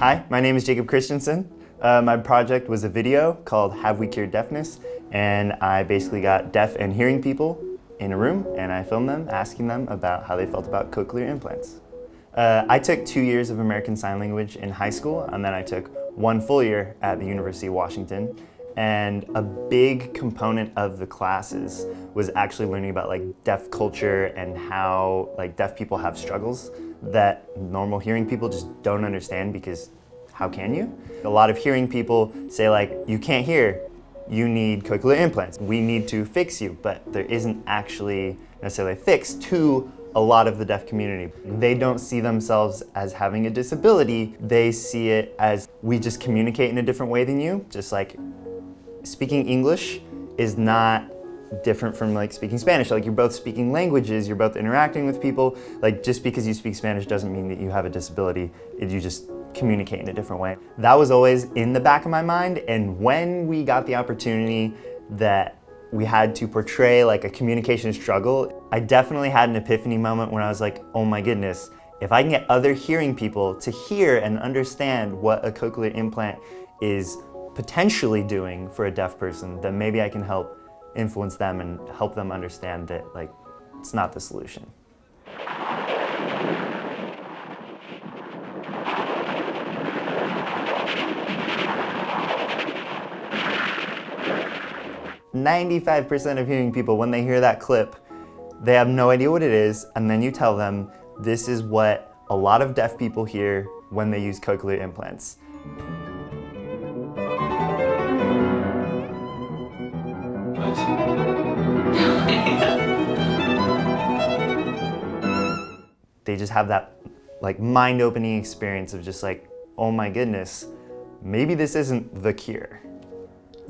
Hi, my name is Jacob Christensen. My project was a video called Have We Cured Deafness? And I basically got deaf and hearing people in a room and I filmed them, asking them about how they felt about cochlear implants. I took 2 years of American Sign Language in high school, and then I took 1 full year at the University of Washington. And a big component of the classes was actually learning about deaf culture and how deaf people have struggles that normal hearing people just don't understand, because how can you? A lot of hearing people say you can't hear, you need cochlear implants, we need to fix you, but there isn't actually necessarily a fix to a lot of the deaf community. They don't see themselves as having a disability, they see it as we just communicate in a different way than you. Just like speaking English is not different from speaking Spanish. You're both speaking languages, you're both interacting with people. Just because you speak Spanish doesn't mean that you have a disability, you just communicate in a different way. That was always in the back of my mind, and when we got the opportunity that we had to portray a communication struggle, I definitely had an epiphany moment when I was like, oh my goodness, if I can get other hearing people to hear and understand what a cochlear implant is potentially doing for a deaf person, then maybe I can help influence them and help them understand that it's not the solution. "95% of hearing people, when they hear that clip, they have no idea what it is, and then you tell them this is what a lot of deaf people hear when they use cochlear implants." They just have that mind-opening experience of just oh my goodness, maybe this isn't the cure.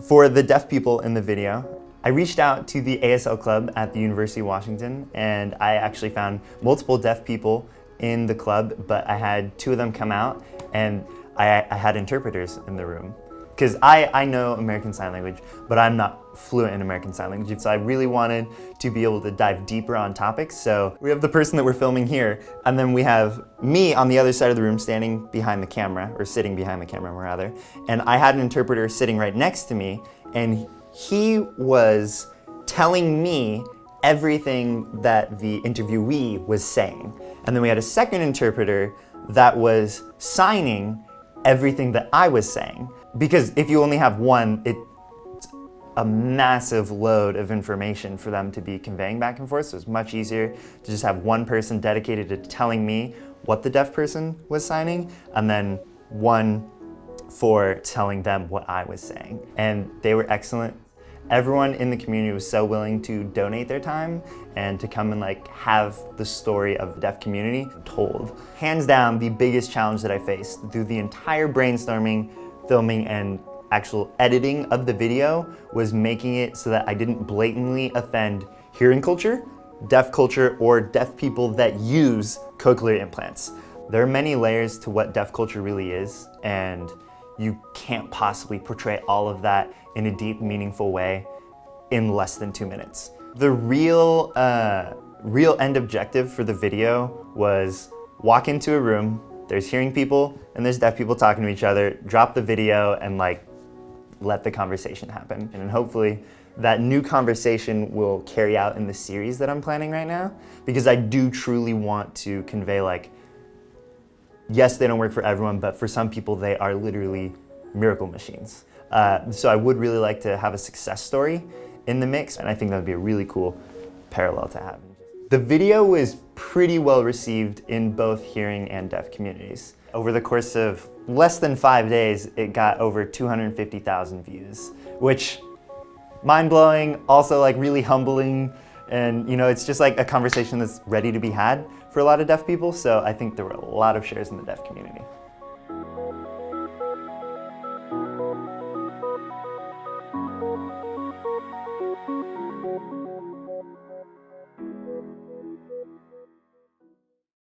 For the deaf people in the video, I reached out to the ASL Club at the University of Washington, and I actually found multiple deaf people in the club, but I had 2 of them come out, and I had interpreters in the room. Because I know American Sign Language, but I'm not fluent in American Sign Language, so I really wanted to be able to dive deeper on topics. So we have the person that we're filming here, and then we have me on the other side of the room standing behind the camera, or sitting behind the camera rather, and I had an interpreter sitting right next to me, and he was telling me everything that the interviewee was saying. And then we had a second interpreter that was signing everything that I was saying. Because if you only have one, it's a massive load of information for them to be conveying back and forth, so it's much easier to just have one person dedicated to telling me what the deaf person was signing, and then one for telling them what I was saying. And they were excellent. Everyone in the community was so willing to donate their time and to come and have the story of the deaf community told. Hands down, the biggest challenge that I faced through the entire brainstorming, filming, and actual editing of the video was making it so that I didn't blatantly offend hearing culture, deaf culture, or deaf people that use cochlear implants. There are many layers to what deaf culture really is, and you can't possibly portray all of that in a deep, meaningful way in less than 2 minutes. The real end objective for the video was walk into a room, there's hearing people and there's deaf people talking to each other, drop the video and let the conversation happen. And hopefully that new conversation will carry out in the series that I'm planning right now, because I do truly want to convey yes, they don't work for everyone, but for some people they are literally miracle machines. So I would really like to have a success story in the mix, and I think that would be a really cool parallel to have. The video was pretty well received in both hearing and deaf communities. Over the course of less than 5 days, it got over 250,000 views, which mind-blowing, also really humbling, and it's just a conversation that's ready to be had for a lot of deaf people, so I think there were a lot of shares in the deaf community.